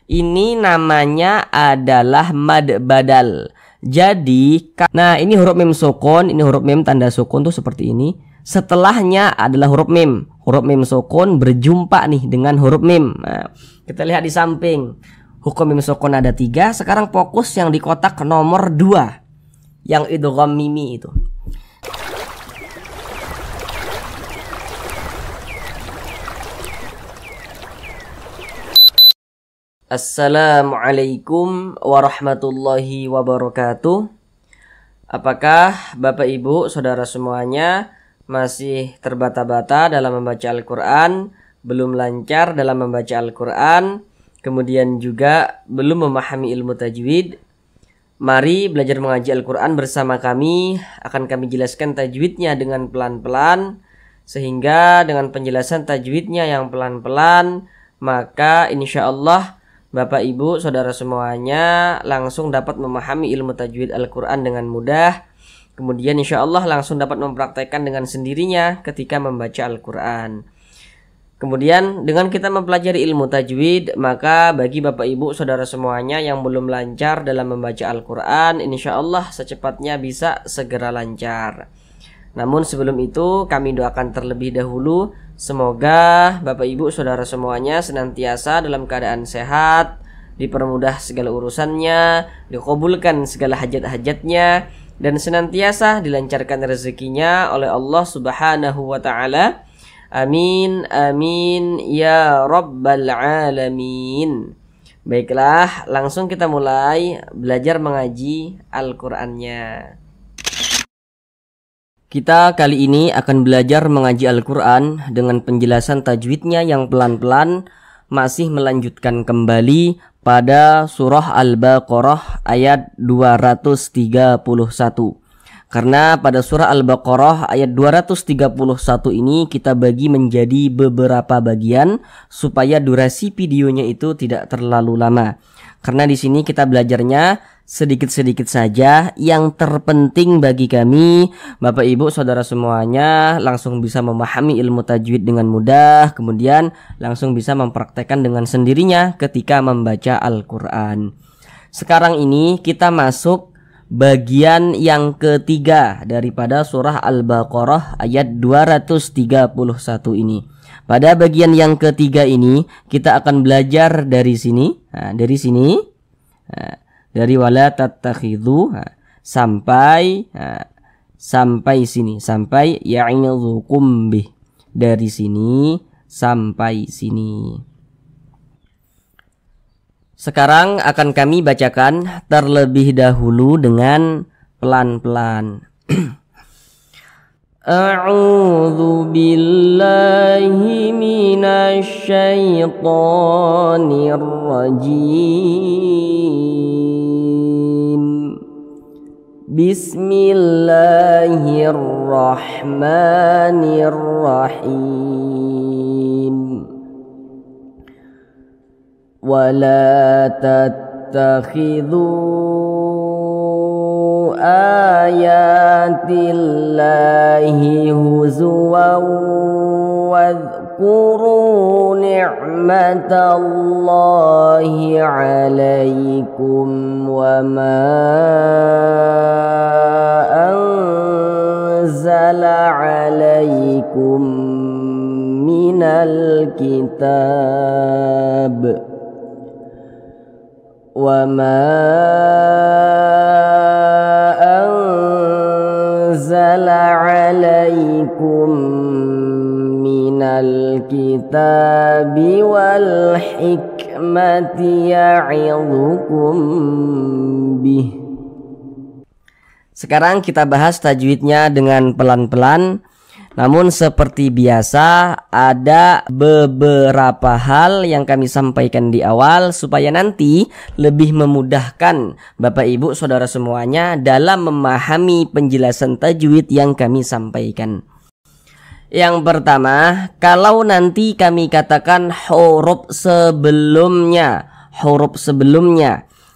ini namanya adalah mad badal. Jadi, nah ini huruf mim sukun, ini huruf mim tanda sukun tuh seperti ini. Setelahnya adalah huruf mim. Huruf mim sukun berjumpa nih dengan huruf mim. Nah, kita lihat di samping. Hukum mim sukun ada 3. Sekarang fokus yang di kotak nomor 2. Yang idgham mimi itu. Assalamualaikum warahmatullahi wabarakatuh. Apakah Bapak Ibu saudara semuanya masih terbata-bata dalam membaca Al-Quran, belum lancar dalam membaca Al-Quran, kemudian juga belum memahami ilmu tajwid? Mari belajar mengaji Al-Quran bersama kami. Akan kami jelaskan tajwidnya dengan pelan-pelan, sehingga dengan penjelasan tajwidnya yang pelan-pelan, maka insya Allah Bapak Ibu saudara semuanya langsung dapat memahami ilmu tajwid Al-Quran dengan mudah. Kemudian insya Allah langsung dapat mempraktekkan dengan sendirinya ketika membaca Al-Quran. Kemudian dengan kita mempelajari ilmu tajwid, maka bagi Bapak Ibu saudara semuanya yang belum lancar dalam membaca Al-Quran, insya Allah secepatnya bisa segera lancar. Namun sebelum itu kami doakan terlebih dahulu, semoga Bapak Ibu saudara semuanya senantiasa dalam keadaan sehat, dipermudah segala urusannya, dikabulkan segala hajat-hajatnya, dan senantiasa dilancarkan rezekinya oleh Allah Subhanahu wa Ta'ala. Amin, amin, ya Rabbal Alamin. Baiklah, langsung kita mulai belajar mengaji Al-Qur'annya. Kita kali ini akan belajar mengaji Al-Quran dengan penjelasan tajwidnya yang pelan-pelan, masih melanjutkan kembali pada surah Al-Baqarah ayat 231. Karena pada surah Al-Baqarah ayat 231 ini kita bagi menjadi beberapa bagian supaya durasi videonya itu tidak terlalu lama. Karena di sini kita belajarnya sedikit-sedikit saja. Yang terpenting bagi kami, Bapak Ibu saudara semuanya langsung bisa memahami ilmu tajwid dengan mudah, kemudian langsung bisa mempraktekkan dengan sendirinya ketika membaca Al-Quran. Sekarang ini kita masuk bagian yang ketiga daripada surah Al-Baqarah ayat 231 ini. Pada bagian yang ketiga ini kita akan belajar dari sini, dari wala tattakhidhu sampai sini, sampai ya'idzukum bih. Dari sini sampai sini. Sekarang akan kami bacakan terlebih dahulu dengan pelan-pelan. A'udzu billahi minasy syaithanir rajim. Bismillahirrahmanirrahim. Wala tattakhidhu ayatillahi huzuwan wadhkuru ni'matallahi alaikum wa ma anzala alaikum minal kitab wa ma anzala alaikum minal kitabi wal hikmati ya'idzukum bih. Sekarang kita bahas tajwidnya dengan pelan-pelan. Namun seperti biasa ada beberapa hal yang kami sampaikan di awal supaya nanti lebih memudahkan Bapak Ibu saudara semuanya dalam memahami penjelasan tajwid yang kami sampaikan. Yang pertama, kalau nanti kami katakan huruf sebelumnya,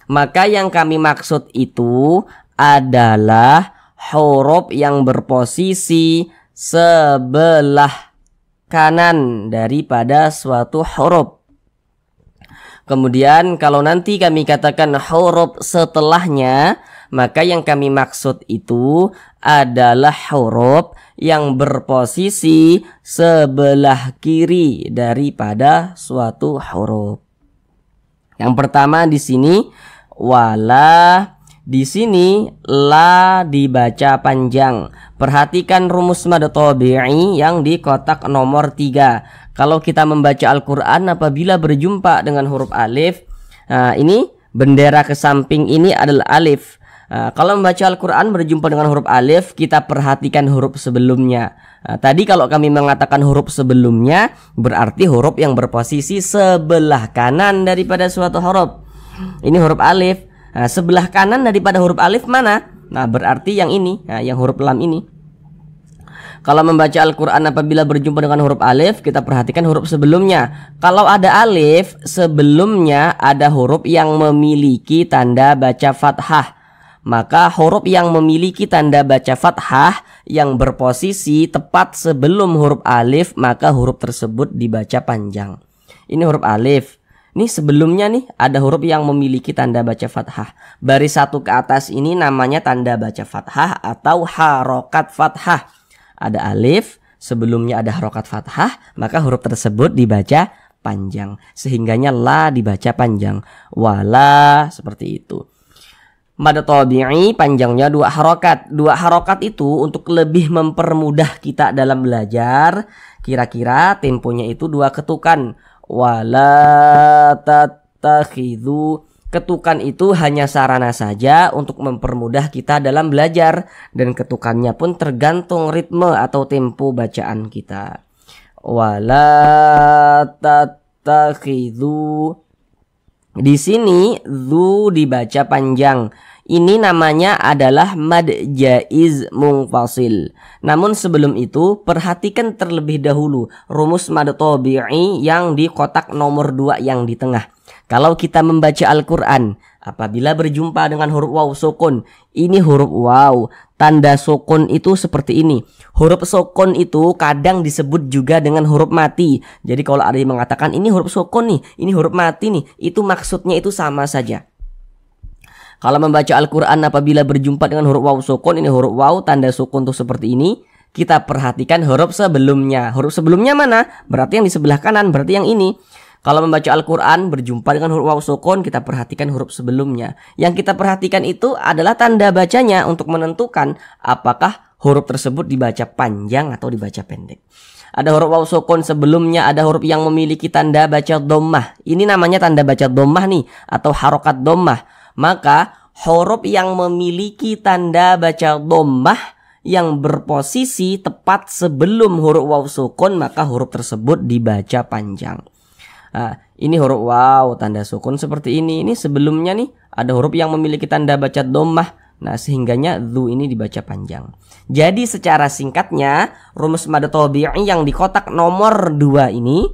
maka yang kami maksud itu adalah huruf yang berposisi sebelah kanan daripada suatu huruf. Kemudian kalau nanti kami katakan huruf setelahnya, maka yang kami maksud itu adalah huruf yang berposisi sebelah kiri daripada suatu huruf. Yang pertama di sini wala, di sini la dibaca panjang. Perhatikan rumus mad tabi'i yang di kotak nomor 3. Kalau kita membaca Al-Quran apabila berjumpa dengan huruf alif, ini bendera ke samping ini adalah alif. Kalau membaca Al-Quran berjumpa dengan huruf alif, kita perhatikan huruf sebelumnya. Tadi kalau kami mengatakan huruf sebelumnya, berarti huruf yang berposisi sebelah kanan daripada suatu huruf. Ini huruf alif. Sebelah kanan daripada huruf alif mana? Nah, berarti yang ini, yang huruf lam ini. Kalau membaca Al-Quran apabila berjumpa dengan huruf alif, kita perhatikan huruf sebelumnya. Kalau ada alif, sebelumnya ada huruf yang memiliki tanda baca fathah. Maka huruf yang memiliki tanda baca fathah yang berposisi tepat sebelum huruf alif, maka huruf tersebut dibaca panjang. Ini huruf alif. Ini sebelumnya nih ada huruf yang memiliki tanda baca fathah. Baris satu ke atas ini namanya tanda baca fathah atau harokat fathah. Ada alif, sebelumnya ada harokat fathah, maka huruf tersebut dibaca panjang. Sehingganya la dibaca panjang. Wala, seperti itu. Mad tabi'i panjangnya 2 harokat. 2 harokat itu untuk lebih mempermudah kita dalam belajar. Kira-kira temponya itu 2 ketukan. Wala tattakhidhu. Ketukan itu hanya sarana saja untuk mempermudah kita dalam belajar. Dan ketukannya pun tergantung ritme atau tempo bacaan kita. Wala tattakhidhu. Di sini dzu dibaca panjang. Ini namanya adalah mad jaiz munfasil. Namun sebelum itu perhatikan terlebih dahulu rumus mad tabi'i yang di kotak nomor 2 yang di tengah. Kalau kita membaca Al-Quran apabila berjumpa dengan huruf waw sukun, ini huruf waw, tanda sukun itu seperti ini. Huruf sukun itu kadang disebut juga dengan huruf mati. Jadi kalau ada yang mengatakan ini huruf sukun nih, ini huruf mati nih, itu maksudnya itu sama saja. Kalau membaca Al-Quran apabila berjumpa dengan huruf waw sukun, ini huruf waw, tanda sukun tuh seperti ini. Kita perhatikan huruf sebelumnya. Huruf sebelumnya mana? Berarti yang di sebelah kanan, berarti yang ini. Kalau membaca Al-Quran berjumpa dengan huruf waw sukun, kita perhatikan huruf sebelumnya. Yang kita perhatikan itu adalah tanda bacanya untuk menentukan apakah huruf tersebut dibaca panjang atau dibaca pendek. Ada huruf waw sukun sebelumnya, ada huruf yang memiliki tanda baca dhammah. Ini namanya tanda baca dhammah nih, atau harokat dhammah. Maka huruf yang memiliki tanda baca dhammah yang berposisi tepat sebelum huruf waw sukun, maka huruf tersebut dibaca panjang. Ini huruf waw tanda sukun seperti ini. Ini sebelumnya nih ada huruf yang memiliki tanda baca dhammah. Nah, sehingganya dzu ini dibaca panjang. Jadi secara singkatnya rumus mad tabi'i yang di kotak nomor 2 ini,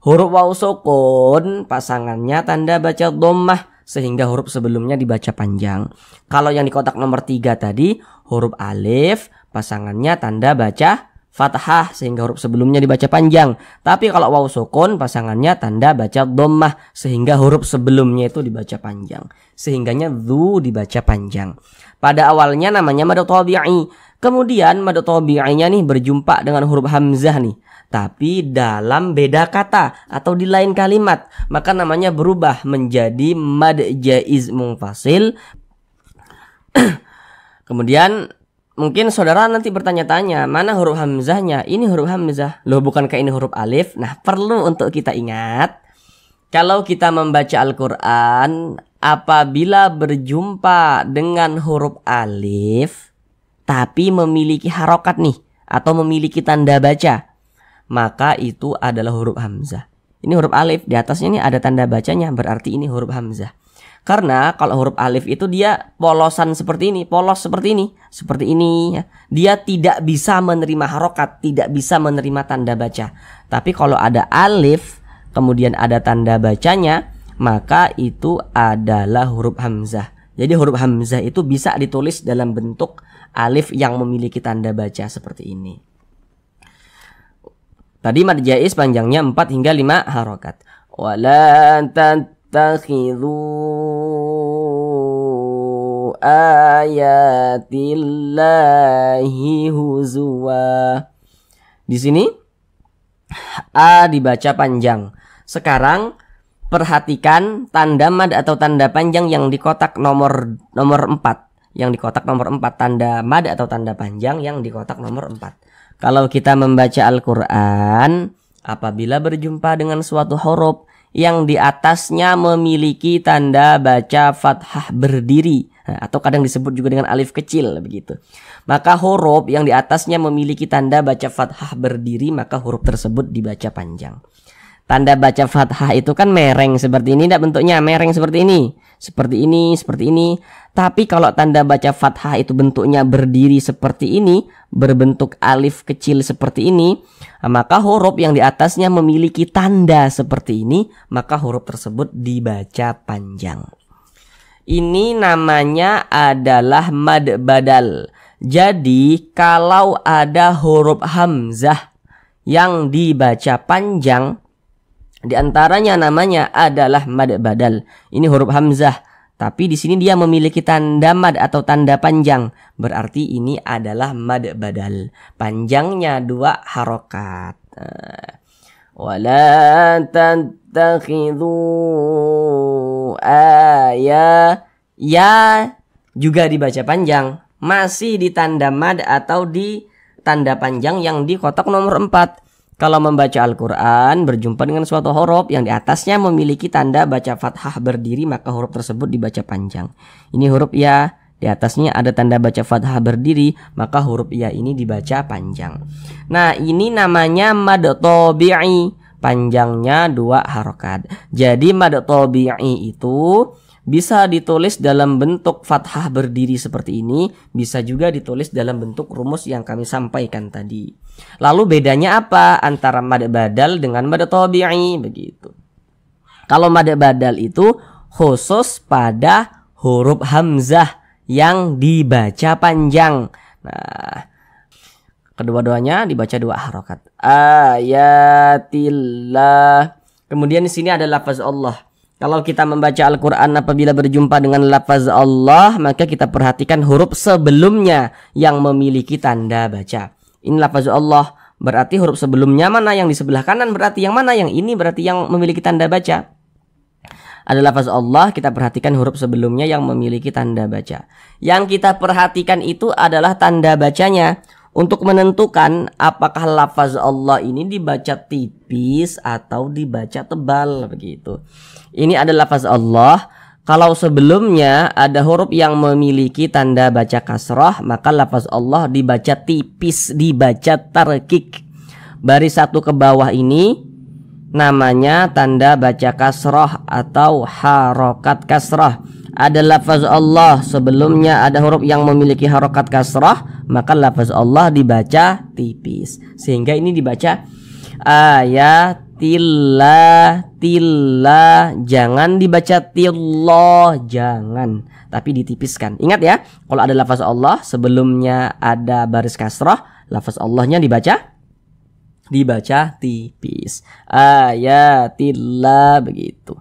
huruf waw sukun pasangannya tanda baca dhammah sehingga huruf sebelumnya dibaca panjang. Kalau yang di kotak nomor 3 tadi, huruf alif pasangannya tanda baca fathah sehingga huruf sebelumnya dibaca panjang. Tapi kalau waw sukun pasangannya tanda baca dhammah sehingga huruf sebelumnya itu dibaca panjang. Sehingganya dzu dibaca panjang. Pada awalnya namanya mad tabi'i. Kemudian mad tabi'inya nih berjumpa dengan huruf hamzah nih. Tapi dalam beda kata atau di lain kalimat, maka namanya berubah menjadi mad jaiz munfasil. Kemudian mungkin saudara nanti bertanya-tanya, mana huruf hamzahnya? Ini huruf hamzah. Loh, bukankah ini huruf alif? Nah, perlu untuk kita ingat, kalau kita membaca Al-Quran apabila berjumpa dengan huruf alif tapi memiliki harokat nih atau memiliki tanda baca, maka itu adalah huruf hamzah. Ini huruf alif, di atasnya ini ada tanda bacanya, berarti ini huruf hamzah. Karena kalau huruf alif itu dia polosan seperti ini, polos seperti ini ya. Dia tidak bisa menerima harokat, tidak bisa menerima tanda baca. Tapi kalau ada alif kemudian ada tanda bacanya, maka itu adalah huruf hamzah. Jadi huruf hamzah itu bisa ditulis dalam bentuk alif yang memiliki tanda baca seperti ini. Tadi mad jaiz panjangnya 4 hingga 5 harokat. Wala tattakhidhu ayatillahi huzwa. Di sini A dibaca panjang. Sekarang perhatikan tanda mad atau tanda panjang yang di kotak nomor 4. Yang di kotak nomor 4, tanda mad atau tanda panjang yang di kotak nomor 4. Kalau kita membaca Al-Quran, apabila berjumpa dengan suatu huruf yang di atasnya memiliki tanda baca fathah berdiri, atau kadang disebut juga dengan alif kecil begitu, maka huruf yang di atasnya memiliki tanda baca fathah berdiri, maka huruf tersebut dibaca panjang. Tanda baca fathah itu kan mereng seperti ini, tidak bentuknya mereng seperti ini, seperti ini, seperti ini. Tapi kalau tanda baca fathah itu bentuknya berdiri seperti ini, berbentuk alif kecil seperti ini, maka huruf yang di atasnya memiliki tanda seperti ini, maka huruf tersebut dibaca panjang. Ini namanya adalah mad badal. Jadi kalau ada huruf hamzah yang dibaca panjang, di antaranya namanya adalah mad badal. Ini huruf hamzah, tapi di sini dia memiliki tanda mad atau tanda panjang. Berarti ini adalah mad badal. Panjangnya 2 harokat. Wala tattakhidhu ya juga dibaca panjang, masih di tanda mad atau di tanda panjang yang di kotak nomor 4. Kalau membaca Al-Quran berjumpa dengan suatu huruf yang di atasnya memiliki tanda baca fathah berdiri, maka huruf tersebut dibaca panjang. Ini huruf ya, di atasnya ada tanda baca fathah berdiri, maka huruf ya ini dibaca panjang. Nah, ini namanya mad tabi'i, panjangnya 2 harokat. Jadi mad tabi'i itu bisa ditulis dalam bentuk fathah berdiri seperti ini, bisa juga ditulis dalam bentuk rumus yang kami sampaikan tadi. Lalu bedanya apa antara mad badal dengan mad tabi'i begitu? Kalau mad badal itu khusus pada huruf hamzah yang dibaca panjang. Nah, kedua-duanya dibaca 2 harokat. Ayatillah. Kemudian di sini ada lafaz Allah. Kalau kita membaca Al-Quran apabila berjumpa dengan lafaz Allah, maka kita perhatikan huruf sebelumnya yang memiliki tanda baca. Ini lafaz Allah, berarti huruf sebelumnya mana, yang di sebelah kanan berarti yang mana, yang ini berarti yang memiliki tanda baca. Ada lafaz Allah, kita perhatikan huruf sebelumnya yang memiliki tanda baca. Yang kita perhatikan itu adalah tanda bacanya. Untuk menentukan apakah lafaz Allah ini dibaca tipis atau dibaca tebal begitu. Ini adalah lafaz Allah. Kalau sebelumnya ada huruf yang memiliki tanda baca kasrah, maka lafaz Allah dibaca tipis, dibaca tarkik. Baris 1 ke bawah ini namanya tanda baca kasrah atau harokat kasrah. Ada lafaz Allah, sebelumnya ada huruf yang memiliki harokat kasrah, maka lafaz Allah dibaca tipis. Sehingga ini dibaca ayatillah, tillah, jangan dibaca tillah, jangan, tapi ditipiskan. Ingat ya, kalau ada lafaz Allah sebelumnya ada baris kasrah, lafaz Allahnya dibaca tipis. Ayatillah begitu.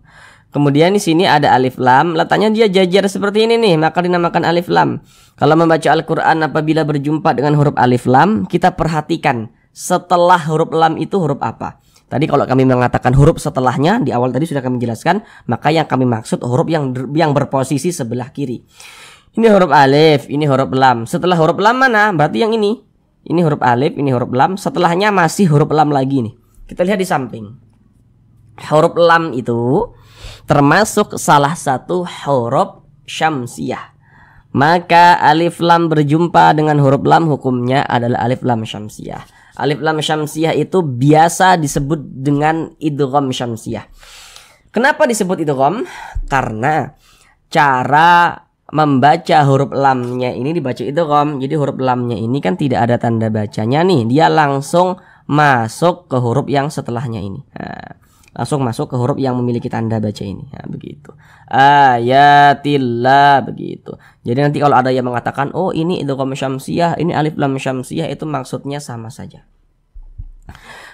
Kemudian di sini ada alif lam, letaknya dia jajar seperti ini nih, maka dinamakan alif lam. Kalau membaca Al-Quran apabila berjumpa dengan huruf alif lam, kita perhatikan setelah huruf lam itu huruf apa. Tadi kalau kami mengatakan huruf setelahnya, di awal tadi sudah kami jelaskan, maka yang kami maksud huruf yang berposisi sebelah kiri. Ini huruf alif, ini huruf lam. Setelah huruf lam mana? Berarti yang ini. Ini huruf alif, ini huruf lam. Setelahnya masih huruf lam lagi nih. Kita lihat di samping. Huruf lam itu termasuk salah satu huruf syamsiyah. Maka alif lam berjumpa dengan huruf lam, hukumnya adalah alif lam syamsiyah. Alif lam syamsiyah itu biasa disebut dengan idgham syamsiyah. Kenapa disebut idgham? Karena cara membaca huruf lamnya ini dibaca idgham. Jadi huruf lamnya ini kan tidak ada tanda bacanya nih, dia langsung masuk ke huruf yang setelahnya ini. Langsung masuk ke huruf yang memiliki tanda baca ini. Begitu. Ayatillah begitu. Jadi nanti kalau ada yang mengatakan, oh ini idgham syamsiyah, ini alif lam syamsiyah, itu maksudnya sama saja.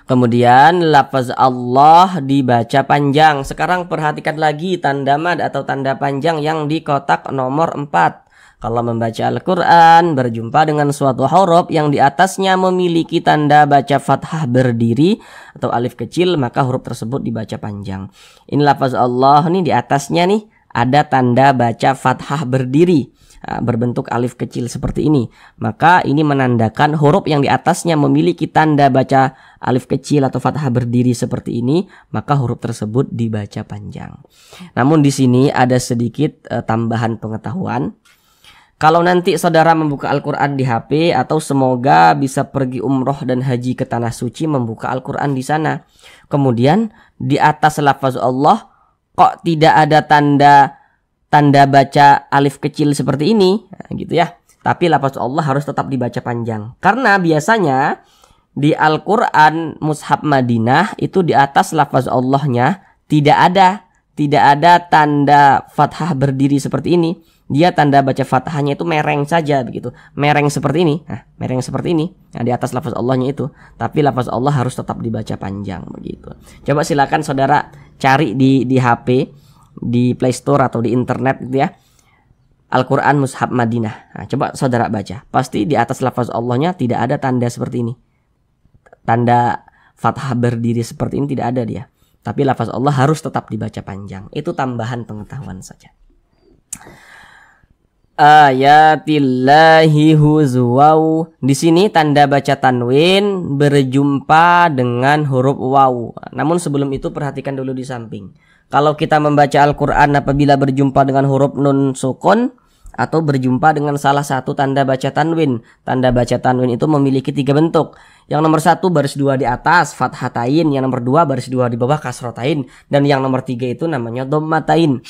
Kemudian lafaz Allah dibaca panjang. Sekarang perhatikan lagi tanda mad atau tanda panjang yang di kotak nomor 4. Kalau membaca Al-Quran berjumpa dengan suatu huruf yang di atasnya memiliki tanda baca fathah berdiri atau alif kecil, maka huruf tersebut dibaca panjang. Ini lafaz Allah nih, di atasnya nih ada tanda baca fathah berdiri berbentuk alif kecil seperti ini. Maka ini menandakan huruf yang di atasnya memiliki tanda baca alif kecil atau fathah berdiri seperti ini, maka huruf tersebut dibaca panjang. Namun di sini ada sedikit tambahan pengetahuan. Kalau nanti saudara membuka Al-Quran di HP atau semoga bisa pergi umroh dan haji ke tanah suci, membuka Al-Quran di sana, kemudian di atas lafaz Allah kok tidak ada tanda baca alif kecil seperti ini, nah, gitu ya. Tapi lafaz Allah harus tetap dibaca panjang. Karena biasanya di Al-Quran Mushaf Madinah itu di atas lafaz Allahnya tidak ada tanda fathah berdiri seperti ini. Dia tanda baca fathahnya itu mereng saja begitu. Mereng seperti ini. Nah, mereng seperti ini. Nah, di atas lafaz Allahnya itu. Tapi lafaz Allah harus tetap dibaca panjang begitu. Coba silakan saudara cari di HP, di Play Store atau di internet gitu ya, Al-Quran Mushaf Madinah. Nah, coba saudara baca, pasti di atas lafaz Allahnya tidak ada tanda seperti ini, tanda fathah berdiri seperti ini tidak ada dia. Tapi lafaz Allah harus tetap dibaca panjang. Itu tambahan pengetahuan saja. Ayatillahi huzwaw. Di sini tanda baca tanwin berjumpa dengan huruf waw. Namun sebelum itu perhatikan dulu di samping. Kalau kita membaca Al-Quran apabila berjumpa dengan huruf nun sukun atau berjumpa dengan salah satu tanda baca tanwin. Tanda baca tanwin itu memiliki 3 bentuk. Yang nomor 1 baris 2 di atas fathatain, yang nomor 2 baris 2 di bawah kasrotain, dan yang nomor 3 itu namanya dhammatain.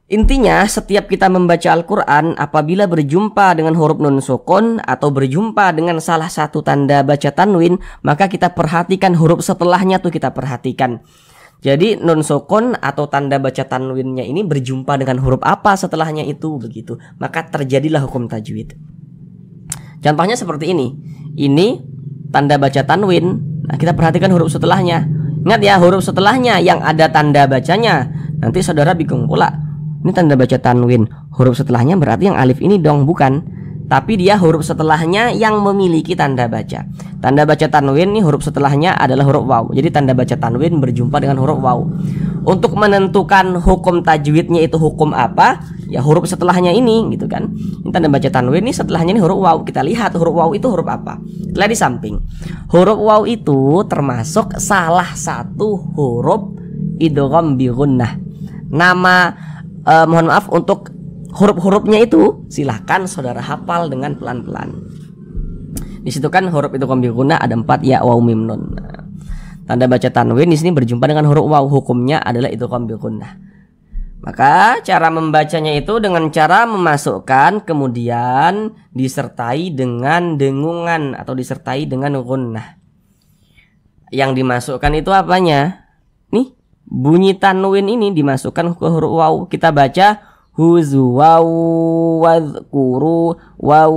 Intinya setiap kita membaca Al-Quran apabila berjumpa dengan huruf nun sukun atau berjumpa dengan salah satu tanda baca tanwin, maka kita perhatikan huruf setelahnya tuh kita perhatikan. Jadi nun sukun atau tanda baca tanwinnya ini berjumpa dengan huruf apa setelahnya itu begitu. Maka terjadilah hukum tajwid. Contohnya seperti ini. Ini tanda baca tanwin. Nah, kita perhatikan huruf setelahnya. Ingat ya, huruf setelahnya yang ada tanda bacanya. Nanti saudara bingung pula. Ini tanda baca tanwin. Huruf setelahnya berarti yang alif ini dong, bukan? Tapi dia huruf setelahnya yang memiliki tanda baca. Tanda baca tanwin nih huruf setelahnya adalah huruf waw. Jadi tanda baca tanwin berjumpa dengan huruf waw. Untuk menentukan hukum tajwidnya itu hukum apa, ya huruf setelahnya ini gitu kan. Ini tanda baca tanwin nih setelahnya ini huruf waw. Kita lihat huruf waw itu huruf apa. Lihat di samping. Huruf waw itu termasuk salah satu huruf idgham bi gunnah. Mohon maaf untuk huruf-hurufnya itu silahkan saudara hafal dengan pelan-pelan. Di situ kan huruf itu idgham bi gunnah ada 4 ya, waw, mim, nun. Nah, tanda baca tanwin di sini berjumpa dengan huruf waw, hukumnya adalah idgham bi gunnah. Maka cara membacanya itu dengan cara memasukkan kemudian disertai dengan dengungan atau disertai dengan gunnah. Yang dimasukkan itu apanya? Nih, bunyi tanwin ini dimasukkan ke huruf waw. Kita baca huzwaw wadhkuru waw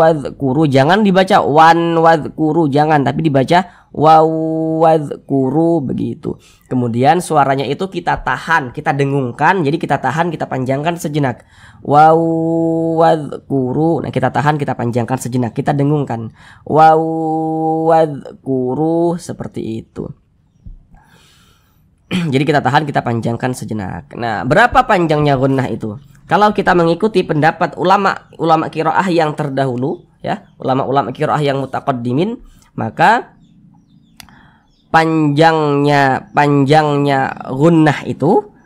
wadhkuru. Jangan dibaca wan wadhkuru, jangan, tapi dibaca waw wadhkuru begitu. Kemudian suaranya itu kita tahan, kita dengungkan. Jadi kita tahan, kita panjangkan sejenak. Waw wadhkuru. Nah, kita tahan, kita panjangkan sejenak, kita dengungkan. Waw wadhkuru seperti itu. Jadi kita tahan, kita panjangkan sejenak. Nah, berapa panjangnya gunnah itu? Kalau kita mengikuti pendapat ulama qiraah yang terdahulu ya, ulama qiraah yang mutaqaddimin, maka panjangnya gunnah itu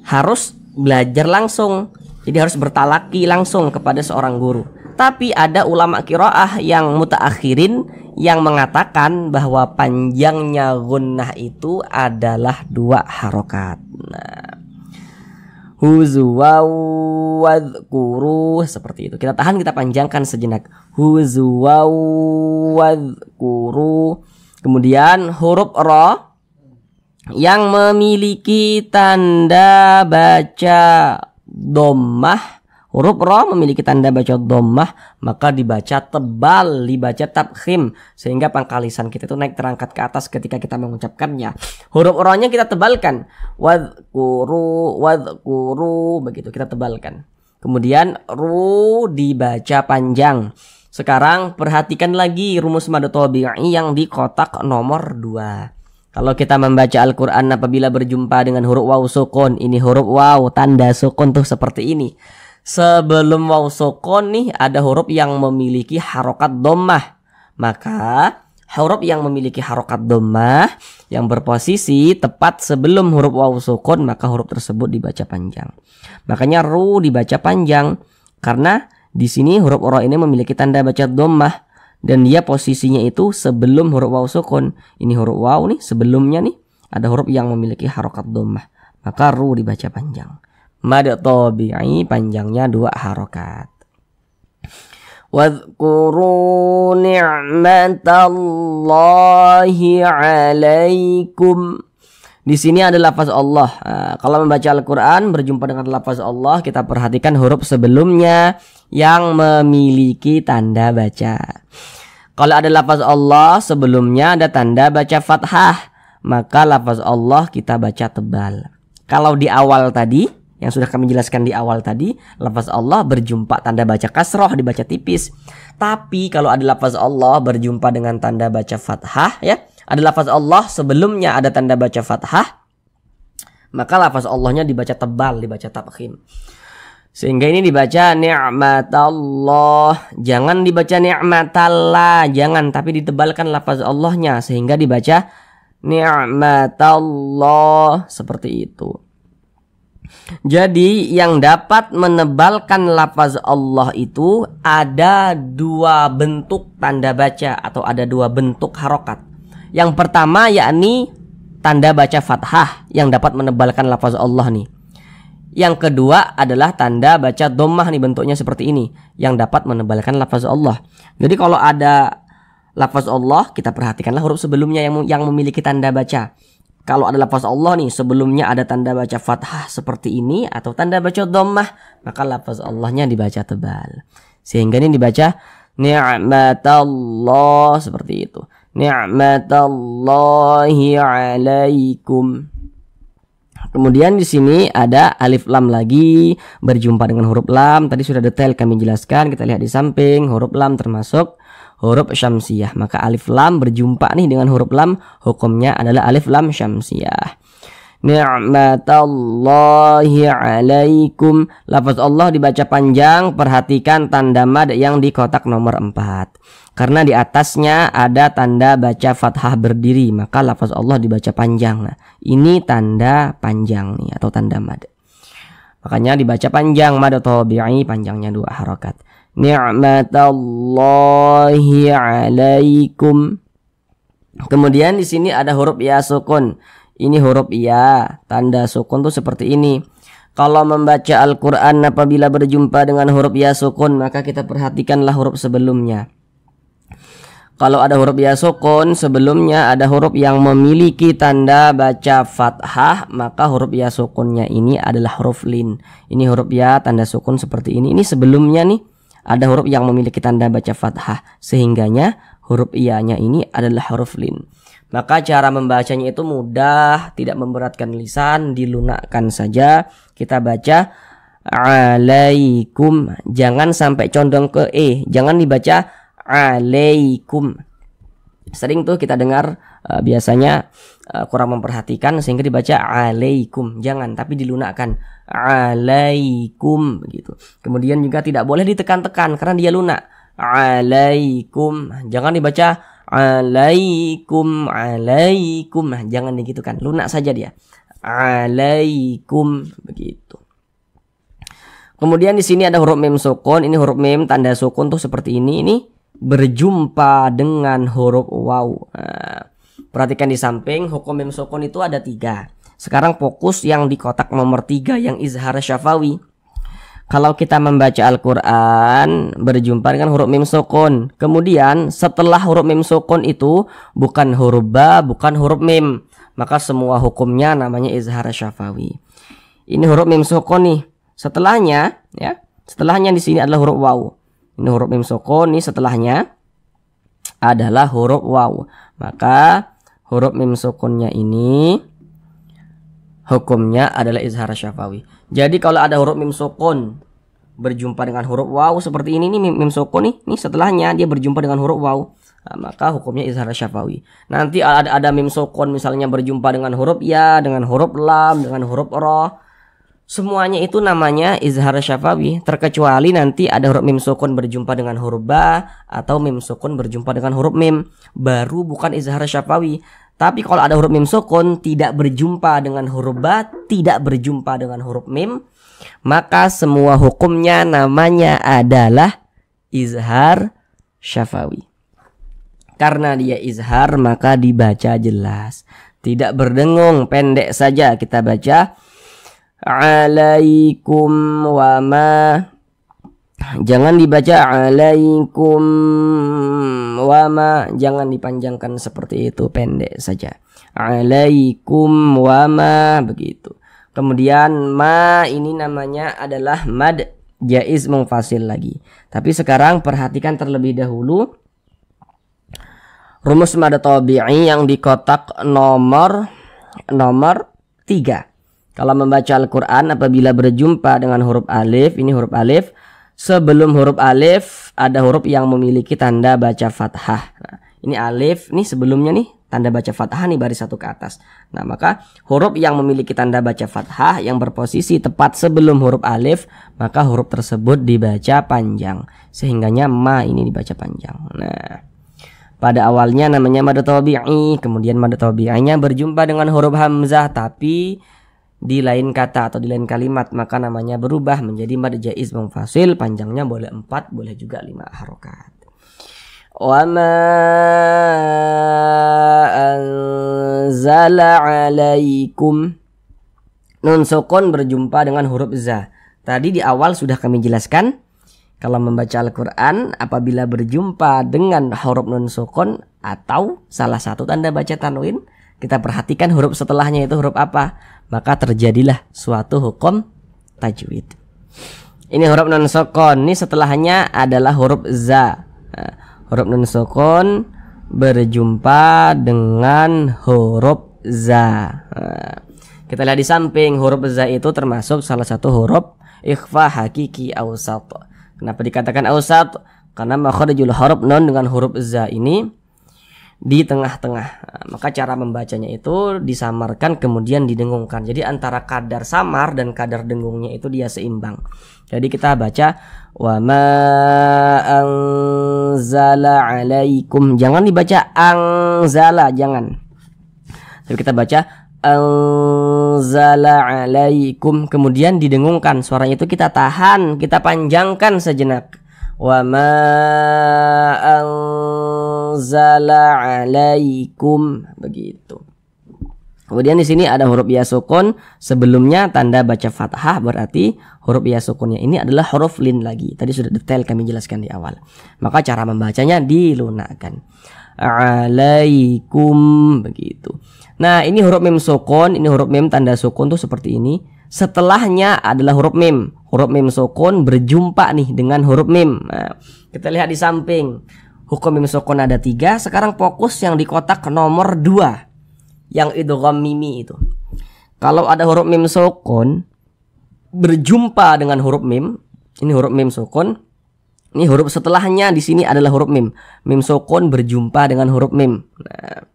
harus belajar langsung. Jadi harus bertalaki langsung kepada seorang guru. Tapi ada ulama qiraah yang mutaakhirin yang mengatakan bahwa panjangnya gunnah itu adalah 2 harokat. Nah, huzwaw wadhkuru seperti itu. Kita tahan, kita panjangkan sejenak. Huzwaw wadhkuru. Kemudian huruf ra yang memiliki tanda baca dhammah, huruf ra memiliki tanda baca dhammah, maka dibaca tebal, dibaca tafkhim, sehingga pangkal lisan kita itu naik terangkat ke atas ketika kita mengucapkannya. Huruf ra-nya kita tebalkan, wadhkuru, begitu kita tebalkan. Kemudian ru dibaca panjang. Sekarang perhatikan lagi rumus mad tabi'i yang di kotak nomor 2. Kalau kita membaca Al-Quran apabila berjumpa dengan huruf waw sukun, ini huruf waw, tanda sukun tuh seperti ini. Sebelum waw sukun nih ada huruf yang memiliki harokat dhammah. Maka huruf yang memiliki harokat dhammah yang berposisi tepat sebelum huruf waw sukun, maka huruf tersebut dibaca panjang. Makanya ru dibaca panjang karena di sini huruf ra ini memiliki tanda baca dhammah. Dan dia posisinya itu sebelum huruf waw sukun. Ini huruf waw nih, sebelumnya nih ada huruf yang memiliki harokat dhammah. Maka ru dibaca panjang. Mad tabi'i panjangnya 2 harokat. Wadhkuru ni'matallahi 'alaikum. Di sini ada lafaz Allah. Kalau membaca Al-Quran berjumpa dengan lafaz Allah, kita perhatikan huruf sebelumnya yang memiliki tanda baca. Kalau ada lafaz Allah sebelumnya ada tanda baca fathah, maka lafaz Allah kita baca tebal. Kalau di awal tadi, yang sudah kami jelaskan di awal tadi, lafaz Allah berjumpa tanda baca kasroh, dibaca tipis. Tapi kalau ada lafaz Allah berjumpa dengan tanda baca fathah, ya, ada lafaz Allah sebelumnya ada tanda baca fathah, maka lafaz Allahnya dibaca tebal, dibaca tafkhim. Sehingga ini dibaca ni'matallah, jangan dibaca ni'matallah, jangan, tapi ditebalkan lafaz Allahnya sehingga dibaca ni'matallah, seperti itu. Jadi yang dapat menebalkan lafaz Allah itu ada 2 bentuk tanda baca atau ada 2 bentuk harokat. Yang pertama yakni tanda baca fathah yang dapat menebalkan lafaz Allah nih. Yang kedua adalah tanda baca dhammah nih, bentuknya seperti ini yang dapat menebalkan lafaz Allah. Jadi kalau ada lafaz Allah, kita perhatikanlah huruf sebelumnya yang memiliki tanda baca. Kalau ada lafaz Allah nih sebelumnya ada tanda baca fathah seperti ini atau tanda baca dhammah, maka lafaz Allahnya dibaca tebal. Sehingga ini dibaca ni'matallah, seperti itu. Ni'matallahi 'alaikum. Kemudian di sini ada alif lam lagi berjumpa dengan huruf lam. Tadi sudah detail kami jelaskan. Kita lihat di samping, huruf lam termasuk huruf syamsiyah. Maka alif lam berjumpa nih dengan huruf lam, hukumnya adalah alif lam syamsiyah. Ni'matallahi 'alaikum. Lafaz Allah dibaca panjang. Perhatikan tanda mad yang di kotak nomor 4. Karena di atasnya ada tanda baca fathah berdiri, maka lafaz Allah dibaca panjang. Nah, ini tanda panjang nih atau tanda mad. Makanya dibaca panjang, mad tabi'i panjangnya 2 harokat. Ni'matallahi 'alaikum. Kemudian di sini ada huruf ya sukun. Ini huruf ya, tanda sukun tuh seperti ini. Kalau membaca Al-Quran apabila berjumpa dengan huruf ya sukun, maka kita perhatikanlah huruf sebelumnya. Kalau ada huruf ya sukun sebelumnya ada huruf yang memiliki tanda baca fathah, maka huruf ya sukunnya ini adalah huruf lin. Ini huruf ya tanda sukun seperti ini. Ini sebelumnya nih ada huruf yang memiliki tanda baca fathah, sehingganya huruf iya-nya ini adalah huruf lin. Maka cara membacanya itu mudah, tidak memberatkan lisan, dilunakkan saja. Kita baca alaikum, jangan sampai condong ke jangan dibaca alaikum. Sering tuh kita dengar biasanya kurang memperhatikan sehingga dibaca alaikum. Jangan, tapi dilunakkan alaikum begitu. Kemudian juga tidak boleh ditekan-tekan karena dia lunak. Alaikum, jangan dibaca alaikum, alaikum. Nah, jangan digitukan, lunak saja dia. Alaikum begitu. Kemudian di sini ada huruf mim sukun. Ini huruf mim tanda sukun tuh seperti ini. Ini berjumpa dengan huruf waw. Nah, perhatikan di samping, hukum mim sukun itu ada 3. Sekarang fokus yang di kotak nomor 3 yang izhar syafawi. Kalau kita membaca Al-Quran berjumpa dengan huruf mim sukun, kemudian setelah huruf mim sukun itu bukan huruf ba, bukan huruf mim, maka semua hukumnya namanya izhar syafawi. Ini huruf mim sukun nih. Setelahnya ya, Setelahnya di sini adalah huruf waw. Ini huruf mim sukun, ini setelahnya adalah huruf waw. Maka huruf mim sukunnya ini hukumnya adalah izhar syafawi. Jadi kalau ada huruf mim sukun berjumpa dengan huruf waw seperti ini nih, mim sukun nih setelahnya dia berjumpa dengan huruf waw, nah, maka hukumnya izhar syafawi. Nanti ada mim sukun misalnya berjumpa dengan huruf ya, dengan huruf lam, dengan huruf ra, semuanya itu namanya izhar syafawi, terkecuali nanti ada huruf mim sukun berjumpa dengan huruf ba atau mim sukun berjumpa dengan huruf mim, baru bukan izhar syafawi. Tapi kalau ada huruf mim sukun tidak berjumpa dengan huruf ba, tidak berjumpa dengan huruf mim, maka semua hukumnya namanya adalah izhar syafawi. Karena dia izhar maka dibaca jelas, tidak berdengung, pendek saja kita baca alaikum wama. Jangan dibaca alaikum wama, jangan dipanjangkan seperti itu, pendek saja. Alaikum wama, begitu. Kemudian ma ini namanya adalah mad jaiz munfasil lagi. Tapi sekarang perhatikan terlebih dahulu rumus mad tabi'i yang di kotak nomor 3. Kalau membaca Al-Quran apabila berjumpa dengan huruf alif, ini huruf alif, sebelum huruf alif ada huruf yang memiliki tanda baca fathah. Nah, ini alif, nih sebelumnya nih tanda baca fathah nih baris satu ke atas. Nah, maka huruf yang memiliki tanda baca fathah yang berposisi tepat sebelum huruf alif, maka huruf tersebut dibaca panjang. Sehingganya ma ini dibaca panjang. Nah, pada awalnya namanya mad tabi'i, kemudian mad tabi'inya berjumpa dengan huruf hamzah tapi di lain kata atau di lain kalimat, maka namanya berubah menjadi mad jaiz munfasil, panjangnya boleh 4, boleh juga 5 harokat. Wa ma anzala alaikum, nun sukun berjumpa dengan huruf za. Tadi di awal sudah kami jelaskan, kalau membaca Al-Quran apabila berjumpa dengan huruf nun sukun atau salah satu tanda baca tanwin, kita perhatikan huruf setelahnya itu huruf apa, maka terjadilah suatu hukum tajwid. Ini huruf nun sukun, ini setelahnya adalah huruf za. Nah, huruf nun sukun berjumpa dengan huruf za. Nah, kita lihat di samping, huruf za itu termasuk salah satu huruf ikhfa hakiki awsat. Kenapa dikatakan awsat? Karena makharijul huruf nun dengan huruf za ini di tengah-tengah. Nah, maka cara membacanya itu disamarkan kemudian didengungkan. Jadi antara kadar samar dan kadar dengungnya itu dia seimbang. Jadi kita baca wa ma anzala alaikum. Jangan dibaca anzala, jangan. Tapi kita baca anzala alaikum, kemudian didengungkan. Suaranya itu kita tahan, kita panjangkan sejenak. Wa ma anzala alaikum, begitu. Kemudian di sini ada huruf ya sukun, sebelumnya tanda baca fathah, berarti huruf ya sukunnya ini adalah huruf lin lagi. Tadi sudah detail kami jelaskan di awal. Maka cara membacanya dilunakkan. Alaikum, begitu. Nah, ini huruf mim sukun, ini huruf mim tanda sukun tuh seperti ini. Setelahnya adalah huruf mim. Huruf mim sukun berjumpa nih dengan huruf mim. Nah, kita lihat di samping. Hukum mim sukun ada 3. Sekarang fokus yang di kotak nomor 2. Yang idgham mimi itu. Kalau ada huruf mim sukun berjumpa dengan huruf mim, ini huruf mim sukun. Ini huruf setelahnya di sini adalah huruf mim. Mim sukun berjumpa dengan huruf mim. Nah,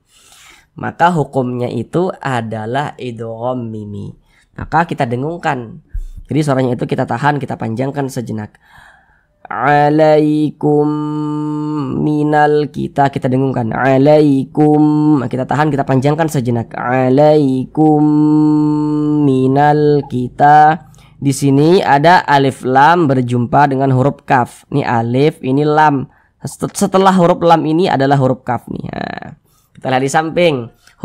maka hukumnya itu adalah idgham mimi. Maka kita dengungkan. Jadi suaranya itu kita tahan, kita panjangkan sejenak. Alaikum minal kita dengungkan. Alaikum, kita tahan, kita panjangkan sejenak. Alaikum minal kita. Di sini ada alif lam berjumpa dengan huruf kaf. Ini alif, ini lam. Setelah huruf lam ini adalah huruf kaf nih. Nah, kita lihat di samping.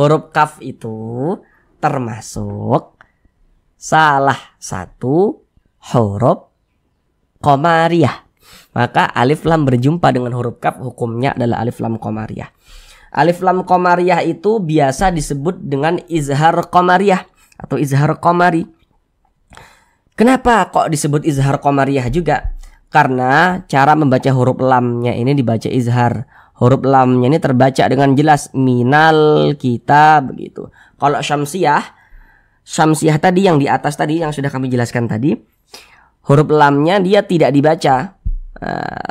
Huruf kaf itu termasuk salah satu huruf qamariyah. Maka alif lam berjumpa dengan huruf kaf, hukumnya adalah alif lam qamariyah. Alif lam qamariyah itu biasa disebut dengan izhar qamariyah atau izhar qamari. Kenapa kok disebut izhar qamariyah juga? Karena cara membaca huruf lamnya ini dibaca izhar. Huruf lamnya ini terbaca dengan jelas, minal kita, begitu. Kalau syamsiyah tadi yang di atas tadi yang sudah kami jelaskan tadi, huruf lamnya dia tidak dibaca,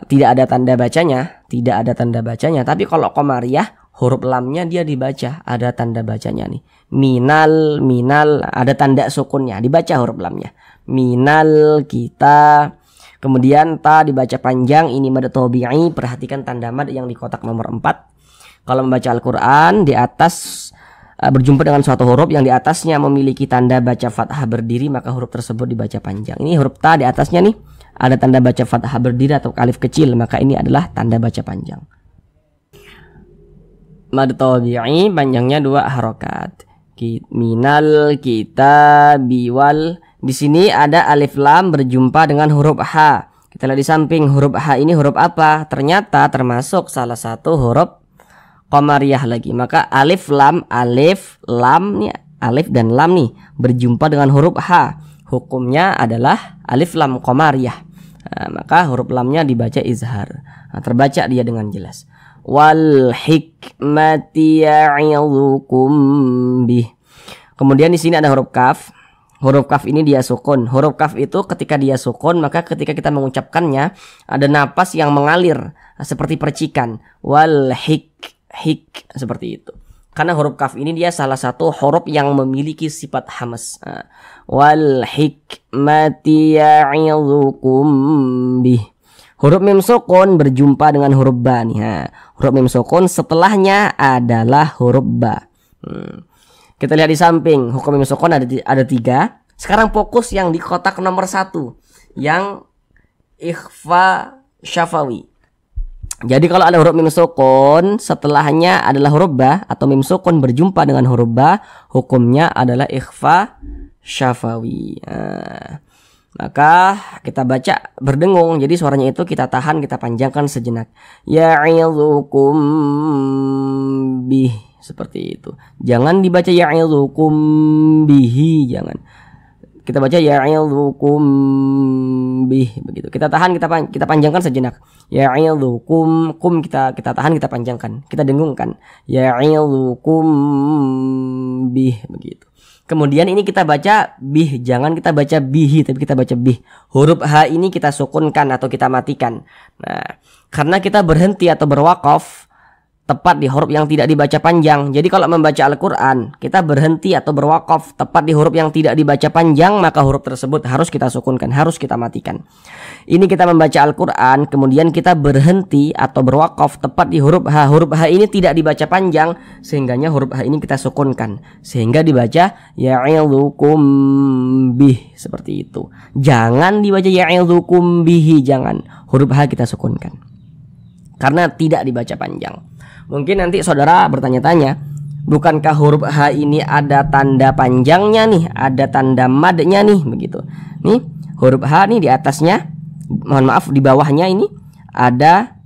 tidak ada tanda bacanya. Tapi kalau qamariyah huruf lamnya dia dibaca, ada tanda bacanya nih. Minal ada tanda sukunnya, dibaca huruf lamnya. Minal kita. Kemudian ta dibaca panjang, ini mad tabi'i. Perhatikan tanda mad yang di kotak nomor 4. Kalau membaca Al-Qur'an, di atas berjumpa dengan suatu huruf yang di atasnya memiliki tanda baca fathah berdiri, maka huruf tersebut dibaca panjang. Ini huruf ta di atasnya nih ada tanda baca fathah berdiri atau alif kecil, maka ini adalah tanda baca panjang. Mad tabi'i panjangnya 2 harokat. Minal kita biwal. Di sini ada alif lam berjumpa dengan huruf H. Kita lihat di samping, huruf H ini huruf apa? Ternyata termasuk salah satu huruf qamariyah lagi. Maka alif lam nih, alif dan lam nih berjumpa dengan huruf H. Hukumnya adalah alif lam qamariyah. Maka huruf lamnya dibaca izhar. Terbaca dia dengan jelas. Wal hikmati ya'idzukum bih. Kemudian di sini ada huruf kaf. Huruf kaf ini dia sukun. Huruf kaf itu ketika dia sukun, maka ketika kita mengucapkannya ada napas yang mengalir seperti percikan. Wal hik seperti itu. Karena huruf kaf ini dia salah satu huruf yang memiliki sifat hamas. Wal hikmati ya'idzukum bih. Huruf mim sukun berjumpa dengan huruf ba nih. Huruf mim sukun setelahnya adalah huruf ba. Kita lihat di samping, hukum mim sukun ada 3. Sekarang fokus yang di kotak nomor 1, yang ikhfa syafawi. Jadi kalau ada huruf mim sukun, setelahnya adalah huruf ba atau mim sukun berjumpa dengan huruf ba, hukumnya adalah ikhfa syafawi. Maka kita baca berdengung, jadi suaranya itu kita tahan, kita panjangkan sejenak. Ya'idzukum bih, seperti itu. Jangan dibaca ya'idzukum bihi, jangan. Kita baca ya'idzukum bih, begitu. Kita tahan, kita panjangkan sejenak. Ya'idzukum, kita tahan, kita panjangkan, kita dengungkan. Ya'idzukum bih, begitu. Kemudian ini kita baca bih, jangan kita baca bihi, tapi kita baca bih. Huruf H ini kita sukunkan atau kita matikan. Nah, karena kita berhenti atau berwakaf tepat di huruf yang tidak dibaca panjang. Jadi kalau membaca Al-Quran, kita berhenti atau berwakaf tepat di huruf yang tidak dibaca panjang, maka huruf tersebut harus kita sukunkan, harus kita matikan. Ini kita membaca Al-Quran, kemudian kita berhenti atau berwakaf tepat di huruf H. Huruf H ini tidak dibaca panjang, sehingganya huruf H ini kita sukunkan, sehingga dibaca ya'idzukum bih, seperti itu. Jangan dibaca ya'idzukum bihi, jangan. Huruf H kita sukunkan, karena tidak dibaca panjang. Mungkin nanti saudara bertanya-tanya, bukankah huruf H ini ada tanda panjangnya nih, ada tanda madnya nih, begitu. Nih huruf H nih di atasnya, mohon maaf di bawahnya ini ada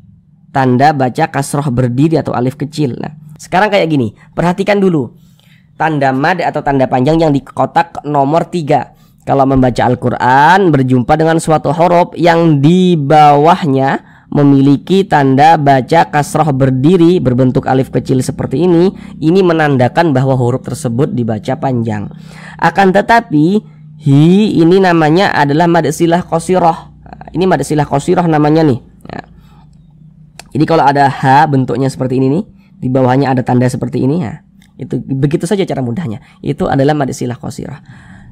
tanda baca kasroh berdiri atau alif kecil. Nah, sekarang kayak gini, perhatikan dulu tanda mad atau tanda panjang yang di kotak nomor 3. Kalau membaca Al-Quran berjumpa dengan suatu huruf yang di bawahnya memiliki tanda baca kasroh berdiri berbentuk alif kecil seperti ini menandakan bahwa huruf tersebut dibaca panjang. Akan tetapi hi ini namanya adalah mad silah qasirah. Ini mad silah qasirah namanya nih. Nah, jadi kalau ada H bentuknya seperti ini nih, di bawahnya ada tanda seperti ini, ya, itu begitu saja cara mudahnya. Itu adalah mad silah qasirah.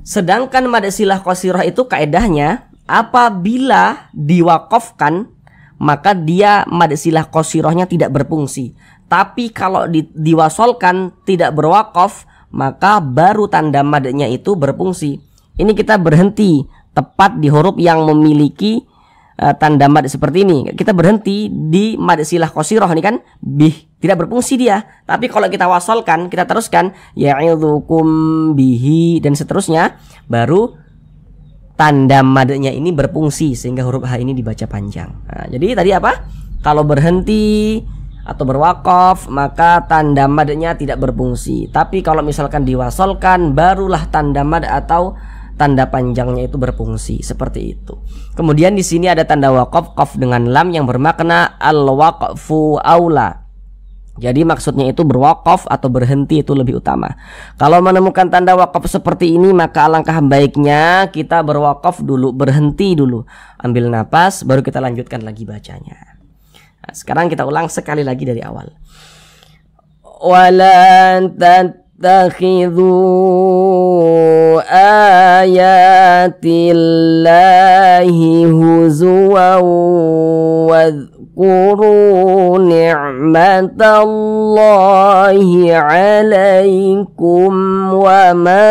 Sedangkan mad silah qasirah itu kaedahnya apabila diwakafkan, maka dia mad silah qasirahnya tidak berfungsi. Tapi kalau diwasolkan tidak berwakaf, maka baru tanda madnya itu berfungsi. Ini kita berhenti tepat di huruf yang memiliki tanda mad seperti ini. Kita berhenti di mad silah qasirah ini kan, bih, tidak berfungsi dia. Tapi kalau kita wasolkan, kita teruskan ya'idzukum bihi dan seterusnya, baru tanda madnya ini berfungsi sehingga huruf H ini dibaca panjang. Nah, jadi tadi apa? Kalau berhenti atau berwakaf, maka tanda madnya tidak berfungsi. Tapi kalau misalkan diwasolkan, barulah tanda mad atau tanda panjangnya itu berfungsi seperti itu. Kemudian di sini ada tanda waqaf, qaf dengan lam yang bermakna al-waqfu aula. Jadi maksudnya itu berwakaf atau berhenti itu lebih utama. Kalau menemukan tanda wakaf seperti ini, maka alangkah baiknya kita berwakaf dulu, berhenti dulu, ambil napas, baru kita lanjutkan lagi bacanya. Nah, sekarang kita ulang sekali lagi dari awal. Walan tattakhidhu ayatillahi huzuwan wadhkuru ni'matallahi alaikum wa ma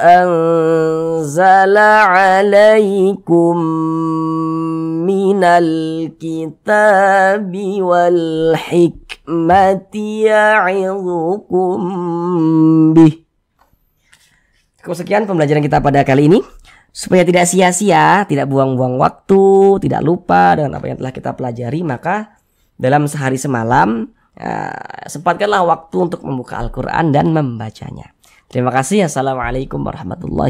anzala alaikum minal kitabi wal hikmati ya'idhukum bih. Sekian pembelajaran kita pada kali ini. Supaya tidak sia-sia, tidak buang-buang waktu, tidak lupa dengan apa yang telah kita pelajari, maka dalam sehari semalam sempatkanlah waktu untuk membuka Al-Quran dan membacanya. Terima kasih. Assalamualaikum warahmatullahi wabarakatuh.